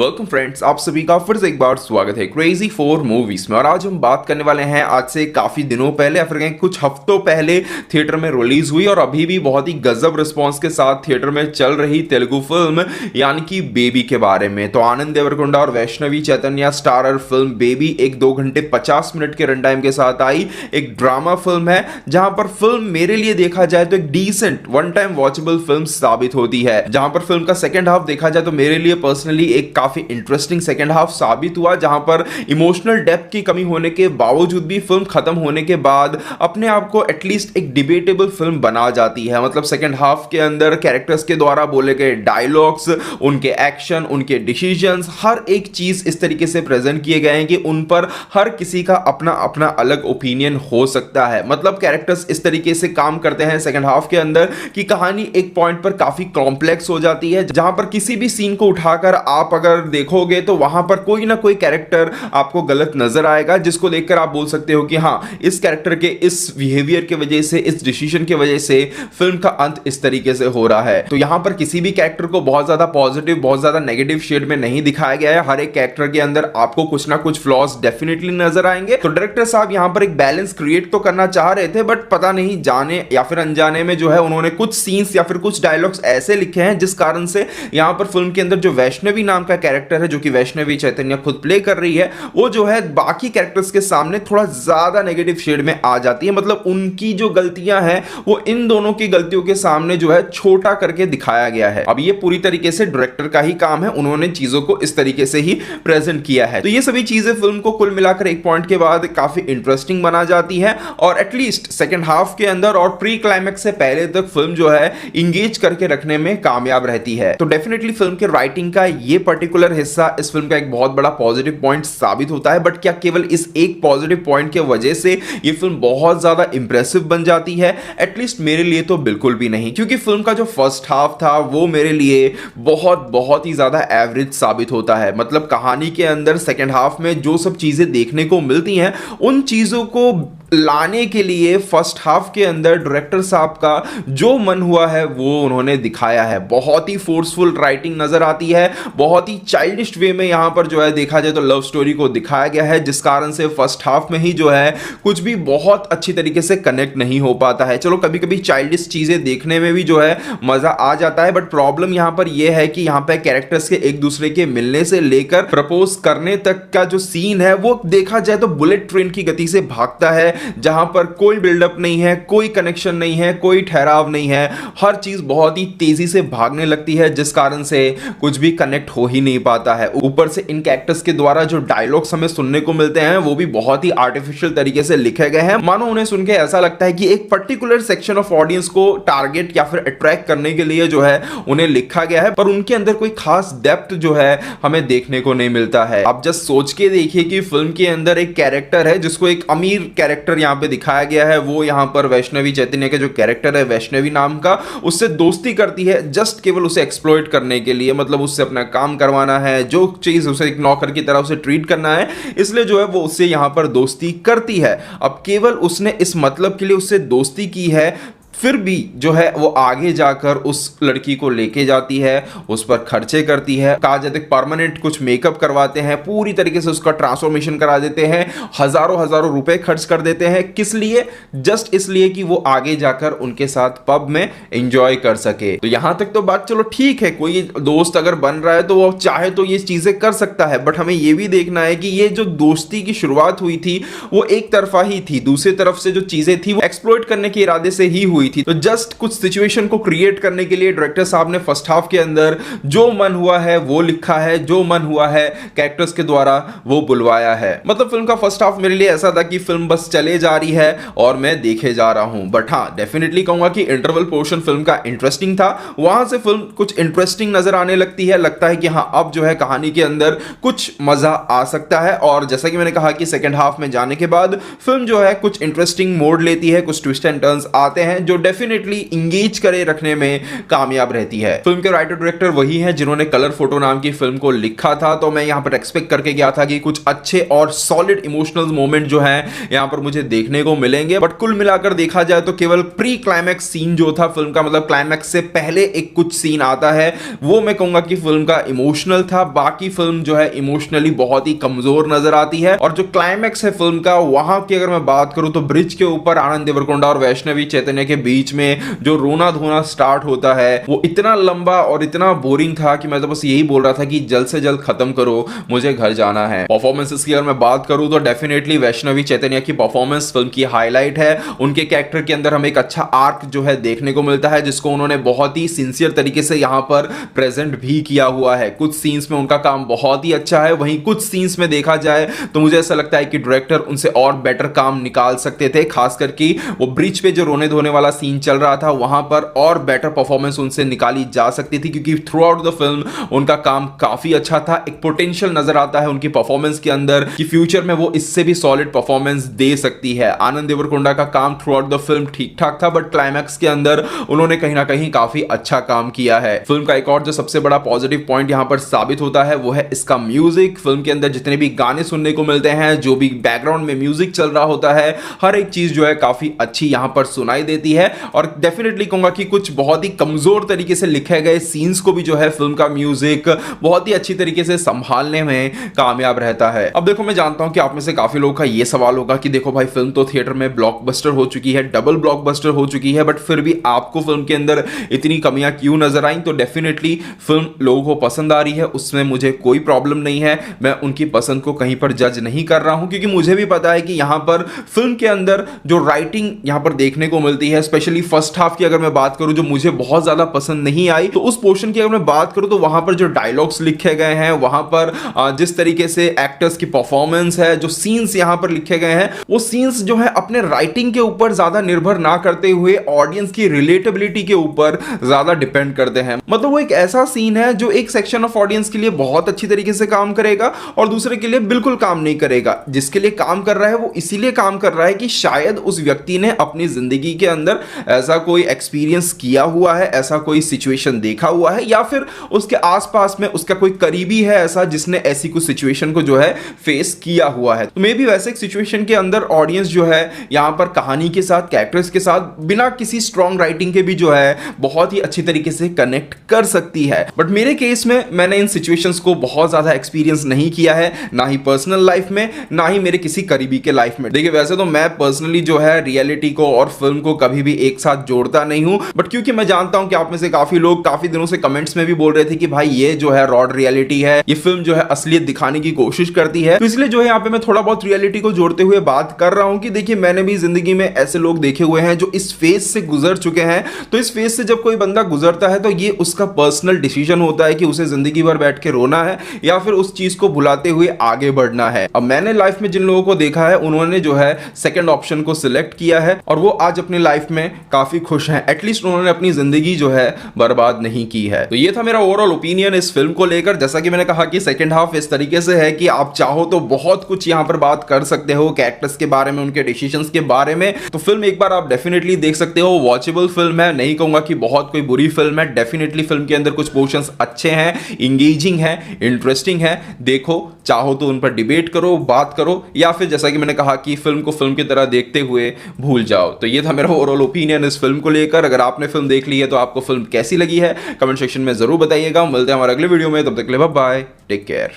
Welcome friends, आप सभी का फिर से एक बार स्वागत है क्रेजी 4 मूवीज में। और आज हम बात करने वाले हैं आज से काफी दिनों पहले या फिर कहें कुछ हफ्तों पहले थिएटर में रिलीज हुई और अभी भी बहुत ही गजब रिस्पांस के साथ थिएटर में चल रही तेलुगु फिल्म यानी कि बेबी के बारे में। तो आनंद देवरकोंडा और वैष्णवी चैतन्य स्टारर फिल्म बेबी एक 2 घंटे 50 मिनट के रन टाइम के साथ आई एक ड्रामा फिल्म है, जहां पर फिल्म मेरे लिए देखा जाए तो एक decent one time watchable film साबित होती है। जहां पर फिल्म का सेकंड हाफ देखा जाए तो मेरे लिए पर्सनली एक काफी इंटरेस्टिंग सेकंड हाफ साबित हुआ, जहां पर इमोशनल डेप्थ की कमी होने के बावजूद भी फिल्म खत्म होने के बाद अपने आप को एटलीस्ट एक डिबेटेबल फिल्म बना जाती है। मतलब सेकंड हाफ के अंदर कैरेक्टर्स के द्वारा बोले गए डायलॉग्स, उनके एक्शन, उनके डिसीजंस, हर एक चीज इस तरीके से प्रेजेंट किए गए हैं कि उन पर हर किसी का अपना अपना अलग ओपिनियन हो सकता है। मतलब कैरेक्टर्स इस तरीके से काम करते हैं सेकंड हाफ के अंदर कि कहानी एक पॉइंट पर काफी कॉम्प्लेक्स हो जाती है, जहां पर किसी भी सीन को उठाकर आप अगर देखोगे तो वहां पर कोई ना कोई कैरेक्टर आपको गलत नजर आएगा, जिसको देखकर आप बोल सकते हो कि हाँ, इस कैरेक्टर के इस बिहेवियर की वजह से, इस डिसीजन की वजह से फिल्म का अंत इस तरीके से हो रहा है। तो यहां पर किसी भी कैरेक्टर को बहुत ज्यादा पॉजिटिव, बहुत ज्यादा नेगेटिव शेड में नहीं दिखाया गया है। हर एक कैरेक्टर के अंदर आपको कुछ ना कुछ फ्लॉज डेफिनेटली नजर आएंगे। तो डायरेक्टर साहब यहां पर एक बैलेंस क्रिएट तो करना चाह रहे थे, बट पता नहीं जाने या फिर अनजाने में जो है उन्होंने कुछ सीन्स या फिर कुछ डायलॉग्स ऐसे लिखे हैं जिस कारण से यहां पर फिल्म के अंदर जो वैष्णवी नाम का कैरेक्टर है, जो कि वैष्णवी चैतन्य खुद प्ले कर रही है, वो जो है बाकी कैरेक्टर्स के सामने थोड़ा ज्यादा नेगेटिव शेड में आ जाती है। मतलब उनकी जो गलतियां हैं वो इन दोनों की गलतियों के सामने जो है छोटा करके दिखाया गया है। अब ये पूरी तरीके से डायरेक्टर का ही काम है, उन्होंने चीजों को इस तरीके से ही प्रेजेंट किया है। तो ये सभी चीजें फिल्म को कुल मिलाकर एक पॉइंट के बाद काफी इंटरेस्टिंग बना जाती है और एटलीस्ट सेकंड हाफ के अंदर और प्री क्लाइमैक्स से पहले तक फिल्म जो है इंगेज करके रखने में कामयाब रहती है। तो डेफिनेटली फिल्म के राइटिंग का ये पर्टिकुलर हिस्सा इस फिल्म का एक बहुत बड़ा पॉजिटिव पॉइंट साबित होता है। बट क्या केवल इस एक पॉजिटिव पॉइंट के वजह से ये फिल्म बहुत ज्यादा इंप्रेसिव बन जाती है? एटलीस्ट मेरे लिए तो बिल्कुल भी नहीं, क्योंकि फिल्म का जो फर्स्ट हाफ था वो मेरे लिए बहुत ही ज्यादा एवरेज साबित होता है। मतलब कहानी के अंदर सेकेंड हाफ में जो सब चीजें देखने को मिलती हैं, उन चीजों को लाने के लिए फर्स्ट हाफ के अंदर डायरेक्टर साहब का जो मन हुआ है वो उन्होंने दिखाया है। बहुत ही फोर्सफुल राइटिंग नजर आती है, बहुत ही चाइल्डिश वे में यहां पर जो है देखा जाए तो लव स्टोरी को दिखाया गया है, जिस कारण से फर्स्ट हाफ में ही जो है कुछ भी बहुत अच्छी तरीके से कनेक्ट नहीं हो पाता है। चलो कभी कभी चाइल्डिश चीजें देखने में भी जो है मजा आ जाता है, बट प्रॉब्लम यहां पर यह है कि यहां पर कैरेक्टर्स के एक दूसरे के मिलने से लेकर प्रपोज करने तक का जो सीन है वो देखा जाए तो बुलेट ट्रेन की गति से भागता है, जहां पर कोई बिल्डअप नहीं है, कोई कनेक्शन नहीं है, कोई ठहराव नहीं है। हर चीज बहुत ही तेजी से भागने लगती है, जिस कारण से कुछ भी कनेक्ट हो ही नहीं पाता है। ऊपर से इन कैरेक्टर्स के द्वारा जो डायलॉग्स हमें सुनने को मिलते हैं वो भी बहुत ही आर्टिफिशियल तरीके से लिखे गए हैं। मानो उन्हें सुन के ऐसा लगता है कि एक पर्टिकुलर सेक्शन ऑफ ऑडियंस को टारगेट या फिर अट्रैक्ट करने के लिए जो है उन्हें लिखा गया है, पर उनके अंदर कोई खास डेप्थ जो है हमें देखने को नहीं मिलता है। आप जस्ट सोच के देखिए कि फिल्म के अंदर एक कैरेक्टर है जिसको एक अमीर कैरेक्टर यहां पे दिखाया गया है, वो यहां पर वैष्णवी चैतन्य का जो कैरेक्टर है वैष्णवी नाम का, उससे दोस्ती करती है जस्ट केवल उसे एक्सप्लॉइट करने के लिए। मतलब उससे अपना काम करवाना है, जो चीज उसे एक नौकर की तरह उसे ट्रीट करना है, इसलिए जो है वो उससे यहां पर दोस्ती करती है। अब केवल उसने इस मतलब के लिए उससे दोस्ती की है, फिर भी जो है वो आगे जाकर उस लड़की को लेके जाती है, उस पर खर्चे करती है, कहा जाता है परमानेंट कुछ मेकअप करवाते हैं, पूरी तरीके से उसका ट्रांसफॉर्मेशन करा देते हैं, हजारों रुपए खर्च कर देते हैं। किस लिए? जस्ट इसलिए कि वो आगे जाकर उनके साथ पब में एंजॉय कर सके। तो यहां तक तो बात चलो ठीक है, कोई दोस्त अगर बन रहा है तो वो चाहे तो ये चीजें कर सकता है, बट हमें ये भी देखना है कि ये जो दोस्ती की शुरुआत हुई थी वो एक तरफा ही थी, दूसरी तरफ से जो चीजें थी वो एक्सप्लॉइट करने के इरादे से ही हुई थी। तो जस्ट कुछ सिचुएशन को क्रिएट करने के लिए डायरेक्टर साहब ने फर्स्ट हाफ के अंदर जो मन हुआ है वो लिखा है, जो मन हुआ है कैरेक्टर्स के द्वारा वो बुलवाया है। मतलब फिल्म का फर्स्ट हाफ मेरे लिए ऐसा था कि फिल्म बस चले जा रही है और मैं देखे जा रहा हूं। बट हाँ, डेफिनेटली कहूंगा कि इंटरवल पोर्शन फिल्म का इंटरेस्टिंग था, वहां से फिल्म कुछ इंटरेस्टिंग नजर आने लगती है। लगता है कि हाँ, अब जो है कहानी के अंदर कुछ मजा आ सकता है। और जैसा कि मैंने कहा कि सेकेंड हाफ में जाने के बाद फिल्म जो है कुछ इंटरेस्टिंग मोड लेती है, कुछ ट्विस्ट एंड टर्न्स आते हैं जो डेफिनेटली इंगेज करे रखने में कामयाब रहती है। फिल्म के राइटर डायरेक्टर वही हैं जिन्होंने कलर फोटो नाम की फिल्म को लिखा था, तो मैं यहां पर एक्सपेक्ट करके गया था कि कुछ अच्छे और सॉलिड इमोशनल मोमेंट जो है यहां पर मुझे देखने को मिलेंगे, बट कुल मिलाकर देखा जाए तो केवल प्री क्लाइमैक्स सीन जो था फिल्म का, मतलब क्लाइमैक्स से पहले एक कुछ सीन आता है, वो मैं कहूंगा कि फिल्म का इमोशनल था। बाकी फिल्म जो है इमोशनली बहुत ही कमजोर नजर आती है। और जो क्लाइमैक्स है फिल्म का, वहां की अगर मैं बात करूं तो ब्रिज के ऊपर आनंद देवरकोंडा और वैष्णवी चैतन्य के बीच में जो रोना धोना स्टार्ट होता है, वो इतना लंबा और इतना बोरिंग था कि मैं तो बस यही बोल रहा था कि जल्द से जल्द खत्म करो, मुझे घर जाना है। परफॉर्मेंसेस की अगर मैं बात करूं तो डेफिनेटली वैष्णवी चैतन्य की परफॉर्मेंस फिल्म की हाईलाइट है। उनके कैरेक्टर के अंदर हमें एक अच्छा आर्क जो है देखने को मिलता है, जिसको उन्होंने बहुत ही सिंसियर तरीके से यहां पर प्रेजेंट भी किया हुआ है। कुछ सीन्स में उनका काम बहुत ही अच्छा है, वहीं कुछ सीन्स में देखा जाए तो मुझे ऐसा लगता है कि डायरेक्टर उनसे और बेटर काम निकाल सकते थे। खास करके वो ब्रिज पे जो रोने धोने वाला सीन चल रहा था, वहां पर और बेटर परफॉर्मेंस उनसे निकाली जा सकती थी, क्योंकि थ्रू आउट द फिल्म उनका काम काफी अच्छा था। एक पोटेंशियल नजर आता है उनकी परफॉर्मेंस के अंदर कि फ्यूचर में वो इससे भी सॉलिड परफॉर्मेंस दे सकती है। आनंद देवरकोंडा का काम थ्रू आउट द फिल्म ठीक ठाक था, बट क्लाइमैक्स के अंदर उन्होंने कहीं ना कहीं काफी अच्छा काम किया है। फिल्म का एक और जो सबसे बड़ा पॉजिटिव पॉइंट यहां पर साबित होता है वो है इसका म्यूजिक। फिल्म के अंदर जितने भी गाने सुनने को मिलते हैं, जो भी बैकग्राउंड में म्यूजिक चल रहा होता है, हर एक चीज जो है काफी अच्छी यहां पर सुनाई देती है। और डेफिनेटली कहूंगा कि कुछ बहुत ही कमजोर तरीके से लिखे गए सीन्स को भी जो है फिल्म का म्यूजिक बहुत ही अच्छी तरीके से संभालने में कामयाब रहता है। अब देखो, मैं जानता हूं कि आप में से काफी लोगों का यह सवाल होगा कि देखो भाई, फिल्म तो थिएटर में ब्लॉकबस्टर हो चुकी है, डबल ब्लॉकबस्टर हो चुकी है, बट फिर भी आपको फिल्म के अंदर इतनी कमियां क्यों नजर आई? तो डेफिनेटली फिल्म लोगों को पसंद आ रही है, उसमें मुझे कोई प्रॉब्लम नहीं है। मैं उनकी पसंद को कहीं पर जज नहीं कर रहा हूं, क्योंकि मुझे भी पता है कि यहां पर फिल्म के अंदर जो राइटिंग यहां पर देखने को मिलती है, स्पेशली फर्स्ट हाफ की अगर मैं बात करूं, जो मुझे बहुत ज्यादा पसंद नहीं आई, तो उस पोर्शन की अगर मैं बात करूं तो वहां पर जो डायलॉग्स लिखे गए हैं, वहां पर जिस तरीके से एक्टर्स की परफॉर्मेंस है, जो सीन्स यहां पर लिखे गए हैं, वो सीन्स जो है अपने राइटिंग के ऊपर ज्यादा निर्भर ना करते हुए ऑडियंस की रिलेटेबिलिटी के ऊपर ज्यादा डिपेंड करते हैं। मतलब वो एक ऐसा सीन है जो एक सेक्शन ऑफ ऑडियंस के लिए बहुत अच्छी तरीके से काम करेगा और दूसरे के लिए बिल्कुल काम नहीं करेगा। जिसके लिए काम कर रहा है वो इसीलिए काम कर रहा है कि शायद उस व्यक्ति ने अपनी जिंदगी के अंदर ऐसा कोई एक्सपीरियंस किया हुआ है, ऐसा कोई सिचुएशन देखा हुआ है, या फिर उसके आसपास में उसका कोई करीबी है ऐसा जिसने ऐसी कुछ सिचुएशन को जो है फेस किया हुआ है। तो मे बी वैसे एक सिचुएशन के अंदर ऑडियंस जो है यहां पर कहानी के साथ, कैरेक्टर्स के साथ, बिना किसी स्ट्रॉन्ग राइटिंग के भी जो है बहुत ही अच्छी तरीके से कनेक्ट कर सकती है। बट मेरे केस में मैंने इन सिचुएशंस को बहुत ज्यादा एक्सपीरियंस नहीं किया है, ना ही पर्सनल लाइफ में, ना ही मेरे किसी करीबी के लाइफ में। देखिए, वैसे तो मैं पर्सनली जो है रियलिटी को और फिल्म को कभी भी एक साथ जोड़ता नहीं हूं, बट क्योंकि मैं जानता हूं कि आप में से काफी लोग काफी दिनों से कमेंट्स में भी बोल रहे थे कि भाई ये जो है रॉड रियलिटी है, ये फिल्म जो है असलियत दिखाने की कोशिश करती है, तो इसलिए जो है यहाँ पे मैं थोड़ा बहुत रियलिटी को जोड़ते हुए बात कर रहा हूं कि देखिए, मैंने भी जिंदगी में ऐसे लोग देखे हुए हैं जो इस फेज से गुजर चुके हैं। तो इस फेज से जब कोई बंदा गुजरता है तो ये उसका पर्सनल डिसीजन होता है कि उसे जिंदगी भर बैठ के रोना है या फिर उस चीज को भुलाते हुए आगे बढ़ना है। अब मैंने लाइफ में जिन लोगों को देखा है, उन्होंने जो है सेकंड ऑप्शन को सिलेक्ट किया है और वो आज अपनी लाइफ में काफी खुश हैं। एटलीस्ट उन्होंने अपनी जिंदगी जो है बर्बाद नहीं की है। तो ये था मेरा ओवरऑल ओपिनियन इस फिल्म को लेकर। जैसा कि मैंने कहा कि सेकंड हाफ इस तरीके से है कि आप चाहो तो बहुत कुछ यहां पर बात कर सकते हो, कैरेक्टर्स के बारे में, उनके डिसीजंस के बारे में। तो फिल्म एक बार आप डेफिनेटली देख सकते हो, वॉचेबल फिल्म है, नहीं कहूंगा कि बहुत कोई बुरी फिल्म है। डेफिनेटली फिल्म के अंदर कुछ पोर्शंस अच्छे हैं, इंगेजिंग है, इंटरेस्टिंग है। देखो, चाहो तो उन पर डिबेट करो, बात करो, या फिर जैसा कि मैंने कहा कि फिल्म को फिल्म की तरह देखते हुए भूल जाओ। तो ये था मेरा ओवरऑल ओपिनियन इस फिल्म को लेकर। अगर आपने फिल्म देख ली है तो आपको फिल्म कैसी लगी है कमेंट सेक्शन में जरूर बताइएगा। मिलते हैं हमारे अगले वीडियो में, तब तक के लिए बाय बाय, टेक केयर।